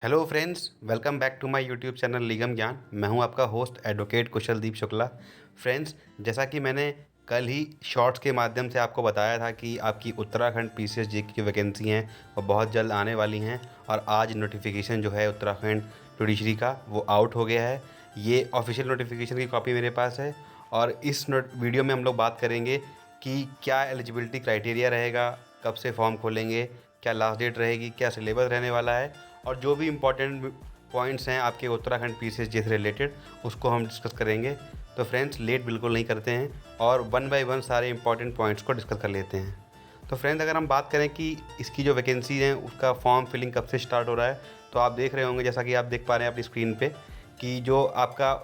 Hello friends, welcome back to my YouTube channel Nigam Gyan. मैं हूं आपका host advocate Kushaldeep Shukla. Friends, जैसा कि मैंने कल ही शॉर्ट्स के माध्यम से आपको बताया था कि आपकी उत्तराखंड पीसीएसजी की वैकेंसी हैं वो बहुत जल्द आने वाली हैं और आज नोटिफिकेशन जो है उत्तराखंड जुडिशरी का वो आउट हो गया है। ये ऑफिशियल नोटिफिकेशन की कॉपी मेरे पास है और इस वीडियो में हम लोग बात करेंगे कि क्या एलिजिबिलिटी क्राइटेरिया रहेगा, कब से फॉर्म खोलेंगे, क्या लास्ट डेट रहेगी, क्या सिलेबस रहने वाला है और जो भी इम्पोर्टेंट पॉइंट्स हैं आपके उत्तराखंड पीसीएसजी से रिलेटेड उसको हम डिस्कस करेंगे। तो फ्रेंड्स, लेट बिल्कुल नहीं करते हैं और वन बाय वन सारे इंपॉर्टेंट पॉइंट्स को डिस्कस कर लेते हैं। तो फ्रेंड्स, अगर हम बात करें कि इसकी जो वैकेंसी है उसका फॉर्म फिलिंग कब से स्टार्ट हो रहा है, तो आप देख रहे होंगे, जैसा कि आप देख पा रहे हैं अपनी स्क्रीन पे, कि जो आपका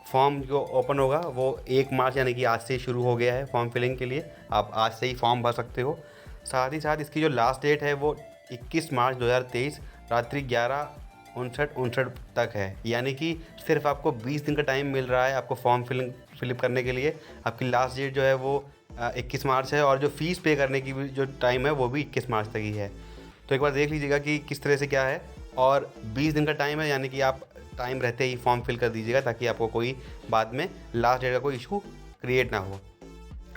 फॉर्म जो ओपन होगा वो 1 मार्च यानी कि आज से शुरू हो गया है फॉर्म फिलिंग के लिए। आप आज से ही फॉर्म भर सकते हो। साथ ही साथ इसकी जो लास्ट डेट है वो 21 मार्च 2023 रात्रि 11:59 तक है। यानी कि सिर्फ आपको 20 दिन का टाइम मिल रहा है आपको फॉर्म फिलिप करने के लिए। आपकी लास्ट डेट जो है वो 21 मार्च है और जो फ़ीस पे करने की भी जो टाइम है वो भी 21 मार्च तक ही है। तो एक बार देख लीजिएगा कि किस तरह से क्या है। और 20 दिन का टाइम है, यानी कि आप टाइम रहते ही फॉर्म फिल कर दीजिएगा ताकि आपको कोई बाद में लास्ट डेट का कोई इशू क्रिएट ना हो।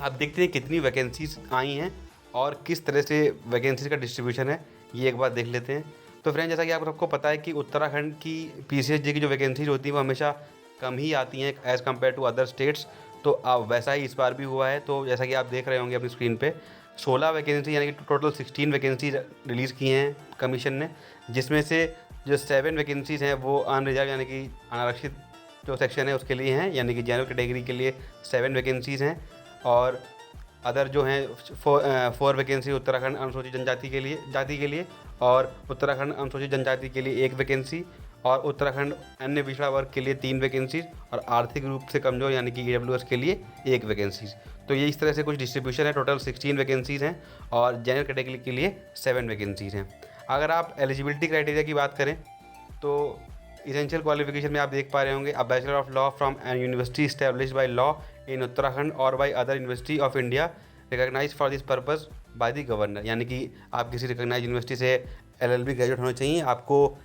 आप देखते हैं कितनी वैकेंसीज आई हैं और किस तरह से वैकेंसीज का डिस्ट्रीब्यूशन है, ये एक बार देख लेते हैं। तो फ्रेंड, जैसा कि आप सबको पता है कि उत्तराखंड की पीसीएसजी की जो वैकेंसीज होती हैं वो हमेशा कम ही आती हैं as compare to other states. तो वैसा ही इस बार भी हुआ है। तो जैसा कि आप देख रहे होंगे अपनी स्क्रीन पे 16 वैकेंसी यानी कि टोटल 16 वैकेंसी रिलीज़ की हैं कमीशन ने, जिसमें से जो 7 वैकेंसीज़ हैं वो अनरिजर्व यानी कि अनारक्षित जो सेक्शन है उसके लिए हैं, यानी कि जनरल कैटेगरी के लिए 7 वैकेंसीज़ हैं। और अदर जो हैं 4 वैकेंसी उत्तराखंड अनुसूचित जनजाति के लिए और उत्तराखंड अनुसूचित जनजाति के लिए 1 वैकेंसी और उत्तराखंड अन्य पिछड़ा वर्ग के लिए 3 वैकेंसीज और आर्थिक रूप से कमज़ोर यानी कि ईडब्ल्यूएस के लिए 1 वैकेंसीज। तो ये इस तरह से कुछ डिस्ट्रीब्यूशन है। टोटल 16 वैकेंसीज़ हैं और जनरल कैटेगरी के लिए 7 वैकेंसीज़ हैं। अगर आप एलिजिबिलिटी क्राइटेरिया की बात करें तो इसेंशियल क्वालिफिकेशन में आप देख पा रहे होंगे, a bachelor of law from an university established by law in Uttarakhand और by other university of India recognise for this purpose by the governor. यानी कि आप किसी रिकॉग्नाइज यूनिवर्सिटी से एलएलबी ग्रेजुएट होना चाहिए, आपको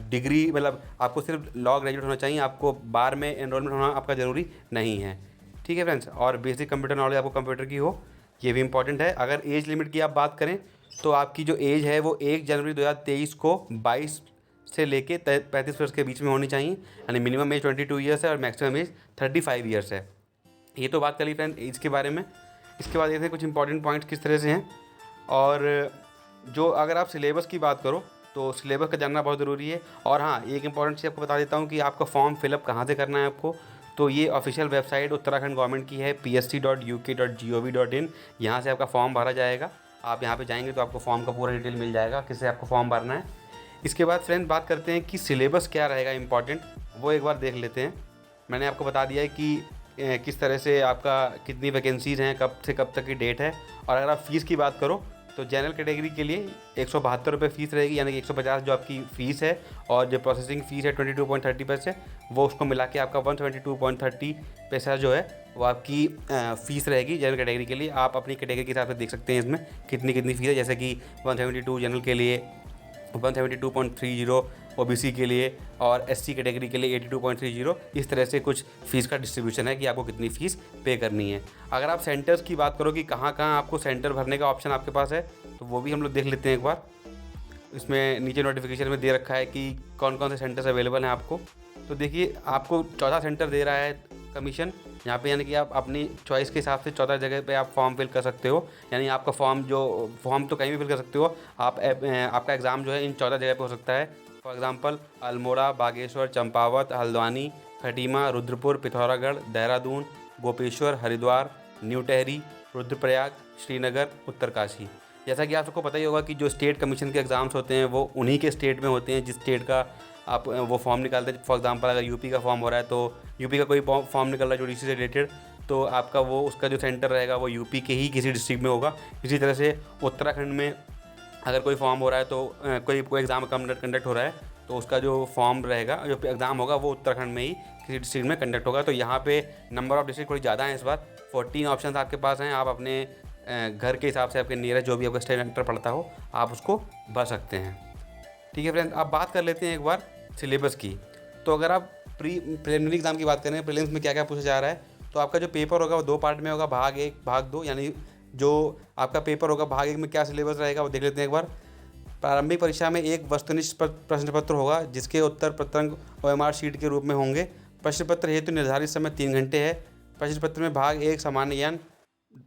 डिग्री मतलब आपको सिर्फ लॉ ग्रेजुएट होना चाहिए, आपको बार में एनरोलमेंट होना आपका ज़रूरी नहीं है। ठीक है फ्रेंड्स, और बेसिक कंप्यूटर नॉलेज आपको कंप्यूटर की हो, ये भी इंपॉर्टेंट है। अगर एज लिमिट की आप बात करें तो आपकी जो एज है वो 1 जनवरी 2023 को 22 से लेके 35 वर्ष के बीच में होनी चाहिए। यानी मिनिमम एज 22 ईयर्स है और मैक्सिमम एज 35 ईयर्स है। ये तो बात करी फ्रेंड एज के बारे में। इसके बाद देखते हैं कुछ इंपॉर्टेंट पॉइंट्स किस तरह से हैं। और जो अगर आप सिलेबस की बात करो तो सिलेबस का जानना बहुत ज़रूरी है। और हाँ, एक इंपॉर्टेंट चीज़ आपको बता देता हूँ कि आपका फॉर्म फिलअप कहाँ से करना है आपको। तो ये ऑफिशियल वेबसाइट उत्तराखंड गवर्नमेंट की है psc.uk.gov.in। यहाँ से आपका फॉर्म भरा जाएगा। आप यहाँ पे जाएंगे तो आपको फॉर्म का पूरा डिटेल मिल जाएगा किससे आपको फॉर्म भरना है। इसके बाद फ्रेंड बात करते हैं कि सिलेबस क्या रहेगा इम्पॉर्टेंट, वो एक बार देख लेते हैं। मैंने आपको बता दिया है कि किस तरह से आपका कितनी वैकेंसीज़ हैं, कब से कब तक की डेट है। और अगर आप फ़ीस की बात करो तो जनरल कैटेगरी के लिए 172 रुपये फ़ीस रहेगी, यानी कि 150 जो आपकी फ़ीस है और जो प्रोसेसिंग फ़ीस है 22.30 पैसे, वो उसको मिला के आपका 172.30 पैसा जो है वो आपकी फ़ीस रहेगी जनरल कैटेगरी के लिए। आप अपनी कैटेगरी के हिसाब से देख सकते हैं इसमें कितनी कितनी फ़ीस है, जैसे कि 172 जनरल के लिए, 172.30 ओबीसी के लिए और एससी कैटेगरी के लिए 82.30। इस तरह से कुछ फ़ीस का डिस्ट्रीब्यूशन है कि आपको कितनी फ़ीस पे करनी है। अगर आप सेंटर्स की बात करो कि कहाँ कहाँ आपको सेंटर भरने का ऑप्शन आपके पास है, तो वो भी हम लोग देख लेते हैं एक बार। इसमें नीचे नोटिफिकेशन में दे रखा है कि कौन कौन से सेंटर्स अवेलेबल हैं आपको। तो देखिए, आपको 14 सेंटर दे रहा है कमीशन यहाँ पे, यानी कि आप अपनी चॉइस के हिसाब से 14 जगह पे आप फॉर्म फिल कर सकते हो। यानी आपका फॉर्म तो कहीं भी फिल कर सकते हो आप। आपका एग्ज़ाम जो है इन 14 जगह पे हो सकता है। For example Almora, Bageshwar, Champawat, Haldwani, Khatima, Rudrapur, Pithoragarh, Dehradun, Gopeshwar, Haridwar, new Tehri, Rudraprayag, Srinagar, Uttarkashi. जैसा कि आप सबको पता ही होगा कि जो स्टेट कमीशन के एग्ज़ाम्स होते हैं वो उन्हीं के स्टेट में होते हैं जिस स्टेट का आप वो फॉर्म निकालते हैं। फॉर एग्ज़ाम्पल अगर यूपी का फॉर्म हो रहा है तो यूपी का कोई फॉर्म निकल रहा है जुडिशरी से रिलेटेड, तो आपका वो उसका जो सेंटर रहेगा वो यूपी के ही किसी डिस्ट्रिक्ट में होगा। इसी तरह से उत्तराखंड में अगर कोई फॉर्म हो रहा है तो कोई एग्ज़ाम कंडक्ट हो रहा है तो उसका जो फॉर्म रहेगा, जो एग्ज़ाम होगा वो उत्तराखंड में ही किसी डिस्ट्रिक्ट में कंडक्ट होगा। तो यहाँ पे नंबर ऑफ़ डिस्ट्रिक्ट थोड़ी ज़्यादा हैं इस बार। 14 ऑप्शन आपके पास हैं। आप अपने घर के हिसाब से आपके नियरेस्ट जो भी आपका स्टेट सेंटर पड़ता हो आप उसको भर सकते हैं। ठीक है फ्रेंड्स, अब बात कर लेते हैं एक बार सिलेबस की। तो अगर आप प्रिलिमिनरी एग्ज़ाम की बात करें, प्रीलिम्स में क्या क्या पूछा जा रहा है, तो आपका जो पेपर होगा वो 2 पार्ट में होगा, भाग 1 भाग 2। यानी जो आपका पेपर होगा भाग 1 में क्या सिलेबस रहेगा वो देख लेते हैं एक बार। प्रारंभिक परीक्षा में एक वस्तुनिष्ठ प्रश्न पत्र होगा जिसके उत्तर प्रतंग OMR शीट के रूप में होंगे। प्रश्न पत्र हेतु निर्धारित समय 3 घंटे है। प्रश्न पत्र में भाग 1 सामान्य ज्ञान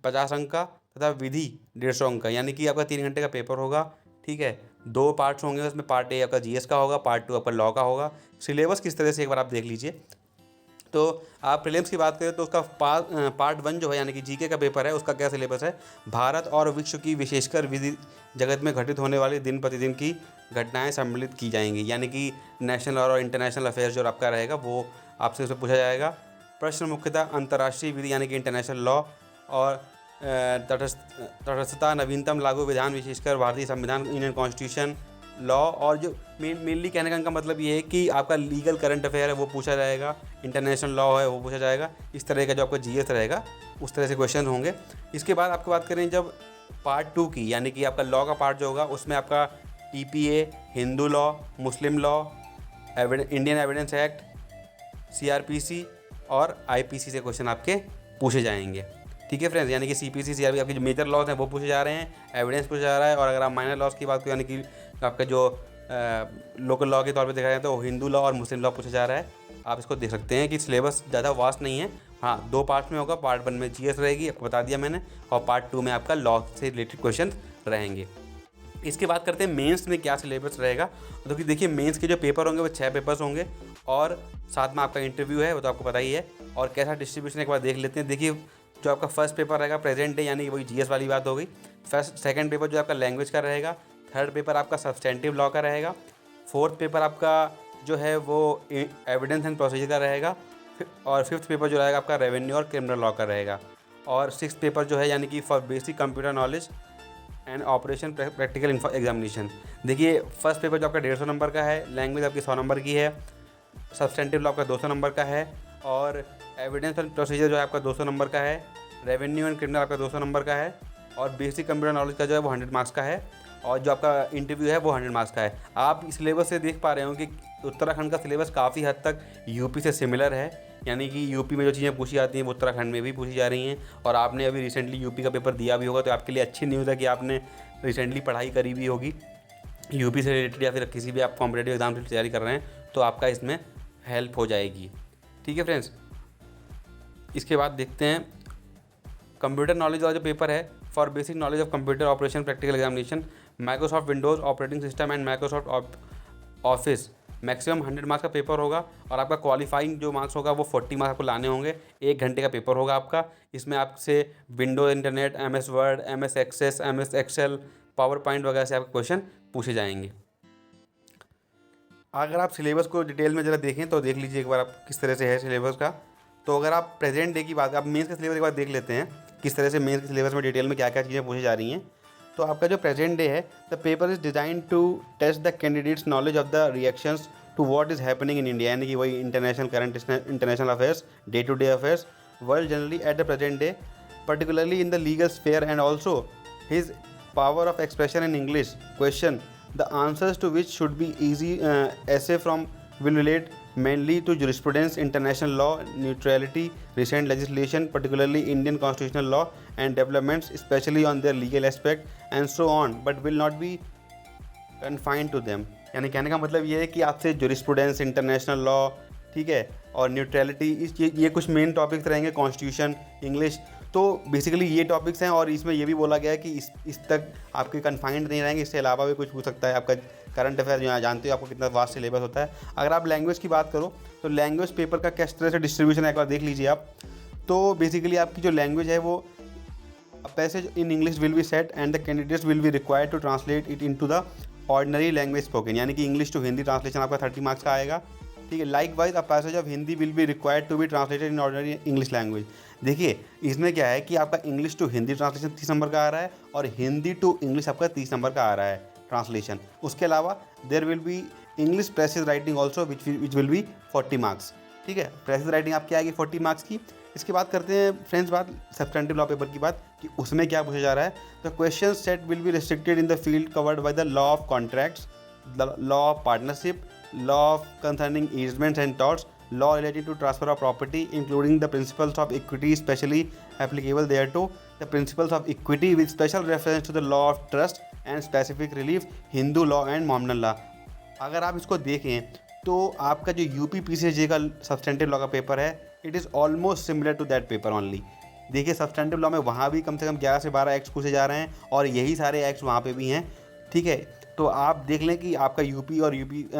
50 अंक का तथा विधि 150 अंक का, यानी कि आपका 3 घंटे का पेपर होगा। ठीक है, 2 पार्ट्स होंगे उसमें, पार्ट ए आपका GS का होगा, पार्ट 2 आपका लॉ का होगा। सिलेबस किस तरह से एक बार आप देख लीजिए। तो आप प्रीलिम्स की बात करें तो उसका पार्ट 1 जो है यानी कि GK का पेपर है, उसका क्या सिलेबस है। भारत और विश्व की विशेषकर विधि जगत में घटित होने वाली दिन प्रतिदिन की घटनाएं सम्मिलित की जाएंगी, यानी कि नेशनल और इंटरनेशनल अफेयर्स जो आपका रहेगा वो आपसे उसमें पूछा जाएगा। प्रश्न मुख्यतः अंतर्राष्ट्रीय विधि यानी कि इंटरनेशनल लॉ और तटस्थता, नवीनतम लागू विधान विशेषकर भारतीय संविधान, इंडियन कॉन्स्टिट्यूशन, लॉ, और जो मेनली कहने का इनका मतलब ये है कि आपका लीगल करंट अफेयर है वो पूछा जाएगा, इंटरनेशनल लॉ है वो पूछा जाएगा। इस तरह का जो आपका GS रहेगा उस तरह से क्वेश्चन होंगे। इसके बाद आपको बात करें जब पार्ट 2 की, यानी कि आपका लॉ का पार्ट जो होगा उसमें आपका TPA, हिंदू लॉ, मुस्लिम law, Indian evidence act, CRPC और IPC से क्वेश्चन आपके पूछे जाएंगे। ठीक है फ्रेंड्स, यानी कि CPC CRPC आपके जो मेजर लॉज हैं वो पूछे जा रहे हैं, एविडेंस पूछा जा रहा है। और अगर आप माइनर लॉज की बात करें यानी कि आपका जो लोकल लॉ के तौर पे देखा जाए तो हिंदू लॉ और मुस्लिम लॉ पूछा जा रहा है। आप इसको देख सकते हैं कि सिलेबस ज़्यादा वास्ट नहीं है। हाँ, 2 पार्ट्स में होगा, पार्ट 1 में GS रहेगी, आपको बता दिया मैंने, और पार्ट 2 में आपका लॉ से रिलेटेड क्वेश्चन रहेंगे। इसके बात करते हैं मेंस में क्या सिलेबस रहेगा। तो देखिए मेंस के जो पेपर होंगे वो 6 पेपर्स होंगे और साथ में आपका इंटरव्यू है, वो तो आपको पता ही है। और कैसा डिस्ट्रीब्यूशन एक बार देख लेते हैं। देखिए जो आपका फर्स्ट पेपर रहेगा प्रेजेंट डे, यानी कि वही GS वाली बात हो गई। सेकंड पेपर जो आपका लैंग्वेज का रहेगा। थर्ड पेपर आपका सब्सटेंटिव लॉ का रहेगा। फोर्थ पेपर आपका जो है वो एविडेंस एंड प्रोसीजर का रहेगा। और फिफ्थ पेपर जो रहेगा आपका रेवेन्यू और क्रिमिनल लॉ का रहेगा। और सिक्स्थ पेपर जो है यानी कि for basic computer knowledge and operation practical examination. देखिए फर्स्ट पेपर जो आपका 150 नंबर का है, लैंग्वेज आपकी 100 नंबर की है, सब्सटेंटिव लॉ आपका 200 नंबर का है, और एविडेंस एंड प्रोसीजर जो है आपका 200 नंबर का है, रेवेन्यू एंड क्रिमिनल आपका 200 नंबर का है, और बेसिक कंप्यूटर नॉलेज का जो है वो 100 मार्क्स का है, और जो आपका इंटरव्यू है वो 100 मार्क्स का है। आप इस सिलेबस से देख पा रहे हो कि उत्तराखंड का सिलेबस काफ़ी हद तक यूपी से सिमिलर है, यानी कि यूपी में जो चीज़ें पूछी जाती हैं वो उत्तराखंड में भी पूछी जा रही हैं। और आपने अभी रिसेंटली यूपी का पेपर दिया भी होगा, तो आपके लिए अच्छी न्यूज़ है कि आपने रिसेंटली पढ़ाई करी भी होगी यूपी से रिलेटेड, या फिर किसी भी आप कॉम्पिटेटिव एग्जाम की तैयारी कर रहे हैं तो आपका इसमें हेल्प हो जाएगी। ठीक है फ्रेंड्स, इसके बाद देखते हैं कंप्यूटर नॉलेज वाला जो पेपर है, for basic knowledge of computer operation practical examination, Microsoft Windows operating system and Microsoft office, maximum 100 marks का पेपर होगा। और आपका क्वालिफाइंग जो मार्क्स होगा वो 40 मार्क्स आपको लाने होंगे। 1 घंटे का पेपर होगा आपका। इसमें आपसे Windows internet, MS Word, MS Access, MS Excel, PowerPoint वगैरह से आपके क्वेश्चन पूछे जाएंगे। अगर आप सिलेबस को डिटेल में ज़रा देखें तो देख लीजिए एक बार आप किस तरह से है सिलेबस का। तो अगर आप प्रेजेंट डे की बात, आप मेंस का सिलेबस एक बार देख लेते हैं किस तरह से मेंस के सिलेबस में डिटेल में क्या क्या चीज़ें पूछी जा रही हैं। तो आपका जो प्रेजेंट डे है, the paper is design to test the candidates knowledge of the reactions to what is happening in India, यानी कि वही international current international affairs, day to day affairs, world generally at the present day, particularly in the legal sphere, and also his power of expression in English. Question: the answers to which should be easy essay from will relate mainly to jurisprudence, international law, neutrality, recent legislation, particularly Indian constitutional law, and developments, especially on their legal aspect, and so on, but will not be confined to them. यानी कहने का मतलब ये है कि आपसे jurisprudence, international law, ठीक है, और न्यूट्रलिटी, ये कुछ मेन टॉपिक्स रहेंगे, कॉन्स्टिट्यूशन, इंग्लिश। तो बेसिकली ये टॉपिक्स हैं, और इसमें ये भी बोला गया है कि इस तक आपके कन्फाइंड नहीं रहेंगे, इससे अलावा भी कुछ पूछ सकता है। आपका करंट अफेयर जो जानते हो आपको कितना वास्ट सिलेबस होता है। अगर आप लैंग्वेज की बात करो तो लैंग्वेज पेपर का किस तरह से डिस्ट्रीब्यूशन है एक बार देख लीजिए आप। तो बेसिकली आपकी जो लैंग्वेज है वो passage in English will be set and the candidates will be required to translate it into the ordinary language spoken, यानी कि इंग्लिश टू हिंदी ट्रांसलेशन आपका 30 मार्क्स का आएगा। ठीक है, likewise a passage of Hindi will be required to be translated in ordinary English language. देखिए इसमें क्या है कि आपका English to Hindi translation 30 number का आ रहा है, और हिंदी टू इंग्लिश आपका 30 नंबर का आ रहा है ट्रांसलेशन। उसके अलावा there will be English precis writing also which will be 40 marks. ठीक है, प्रेसिज राइटिंग आपकी आएगी 40 मार्क्स की। इसके बाद करते हैं फ्रेंड्स बात सब्सटेंटिव लॉ पेपर की बात कि उसमें क्या पूछा जा रहा है। The question set will be restricted in the field covered by the law of contracts, the law of partnership, law of concerning easements and torts, law related to transfer of property, including the principles of equity specially applicable thereto, the principles of equity with special reference to the law of trust and specific relief, Hindu law and Mohammedan law. अगर आप इसको देखें तो आपका जो UP PCSJ का substantive law का paper है, it is almost similar to that paper only. देखिए सब्सटेंटिव लॉ में वहाँ भी कम से कम 11 से 12 एक्ट्स पूछे जा रहे हैं और यही सारे एक्ट्स वहाँ पे भी हैं. ठीक है, तो आप देख लें कि आपका यूपी और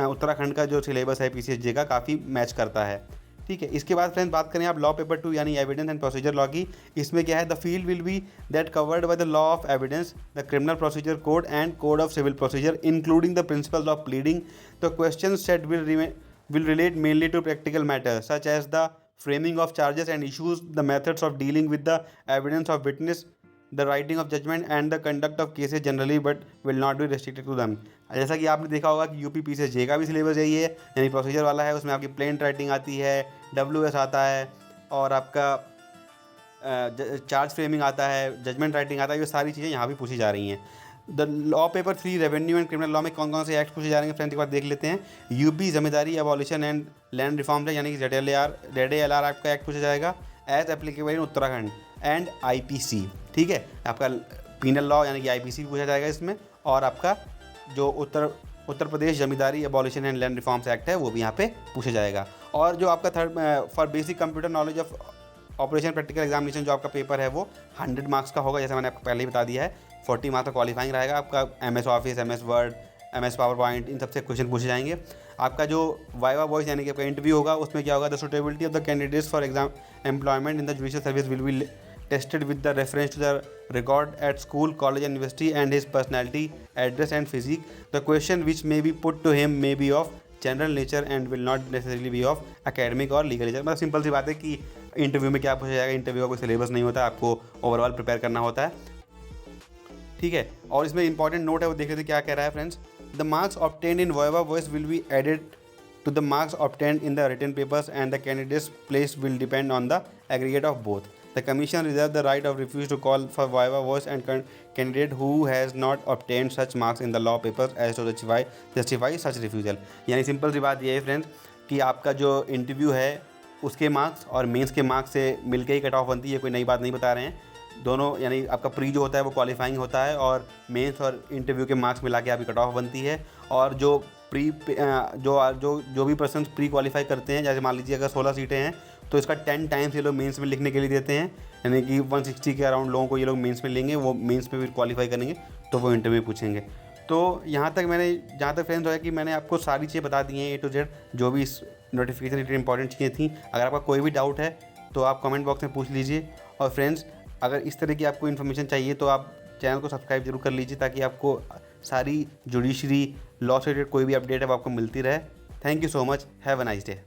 उत्तराखंड का जो सिलेबस है पीसीएसजे का काफ़ी मैच करता है. ठीक है, इसके बाद फ्रेंड्स बात करें आप लॉ पेपर 2 यानी एविडेंस एंड प्रोसीजर लॉ की. इसमें क्या है, the field will be that covered by the law of evidence, the criminal procedure code and code of civil procedure including the principles of pleading. The question set will relate mainly to practical matters such as the framing of charges and issues, the methods of dealing with the evidence of witness, the writing of judgment and the conduct of cases generally, but will not be restricted to them. जैसा कि आपने देखा होगा कि UP PCSJ का भी syllabus यही है, यानी प्रोसीजर वाला है. उसमें आपकी प्लेन राइटिंग आती है, WS आता है और आपका चार्ज फ्रेमिंग आता है, जजमेंट राइटिंग आता है. ये सारी चीज़ें यहाँ भी पूछी जा रही हैं. The law paper 3 revenue and criminal law में कौन कौन से एक्ट पूछे जा रहे हैं फ्रेंड्स एक बार देख लेते हैं. UP zamindari abolition and land reform है, यानी कि ZLAR एक्ट का एक्ट पूछा जाएगा as applicable in Uttarakhand and IPC. ठीक है, आपका पीनल लॉ यानी कि IPC भी पूछा जाएगा इसमें. और आपका जो Uttar Pradesh zamindari abolition and land reforms act है वो भी यहाँ पे पूछा जाएगा. और जो आपका third for basic computer knowledge of operation practical examination जो आपका पेपर है वो 100 मार्क्स का होगा. जैसे मैंने आपको पहले ही बता दिया है, 40 मार्क्स का क्वालिफाइंग रहेगा. आपका MS Office, MS Word, MS PowerPoint, इन सबसे क्वेश्चन पूछे जाएंगे. आपका जो वाइवा वॉइस यानी कि आपका इंटरव्यू होगा उसमें क्या होगा, the suitability of the candidates for exam employment in the judicial service will be tested with the reference to the record at school, college and university and his personality, address and physique. The question which may be put to him may be of general nature and will not necessarily be of academic और legal nature. मतलब simple सी बात है कि interview में क्या पूछा जाएगा, इंटरव्यू का कोई सिलेबस नहीं होता है, आपको ओवरऑल प्रिपेयर करना होता है. ठीक है, और इसमें इंपॉर्टेंट नोट है वो देख लेते क्या कह रहा है friends. The marks obtained in viva voce will be added to the marks obtained in the written papers and the candidate's place will depend on the aggregate of both. The commission reserve the right of refuse to call for viva voce and candidate who has not obtained such marks in the law papers as to justify such refusal. यानी simple सी बात ये है friends कि आपका जो interview है उसके मार्क्स और मेंस के मार्क्स से मिलकर ही कट ऑफ बनती है, कोई नई बात नहीं बता रहे हैं. दोनों यानी आपका प्री जो होता है वो क्वालिफाइंग होता है और मेंस और इंटरव्यू के मार्क्स मिला के आपकी कट ऑफ बनती है. और जो प्री जो भी पर्सन प्री क्वालिफाई करते हैं, जैसे मान लीजिए अगर 16 सीटें हैं तो इसका 10 टाइम्स ये लोग मेंस में लिखने के लिए देते हैं. यानी कि 160 के अराउंड लोगों को ये लोग मेंस में लेंगे, वो मेंस में भी क्वालिफाई करेंगे तो वो इंटरव्यू पूछेंगे. तो यहाँ तक जहाँ तक फ्रेंड्स है कि मैंने आपको सारी चीज़ें बता दी हैं A to Z, जो भी इस नोटिफिकेशन रिलेटेड इंपॉर्टेंट चीज़ें थी. अगर आपका कोई भी डाउट है तो आप कमेंट बॉक्स में पूछ लीजिए. और फ्रेंड्स अगर इस तरह की आपको इन्फॉर्मेशन चाहिए तो आप चैनल को सब्सक्राइब जरूर कर लीजिए ताकि आपको सारी जुडिशरी लॉ से रिलेटेड कोई भी अपडेट है वो आपको मिलती रहे. Thank you so much. Have a nice day.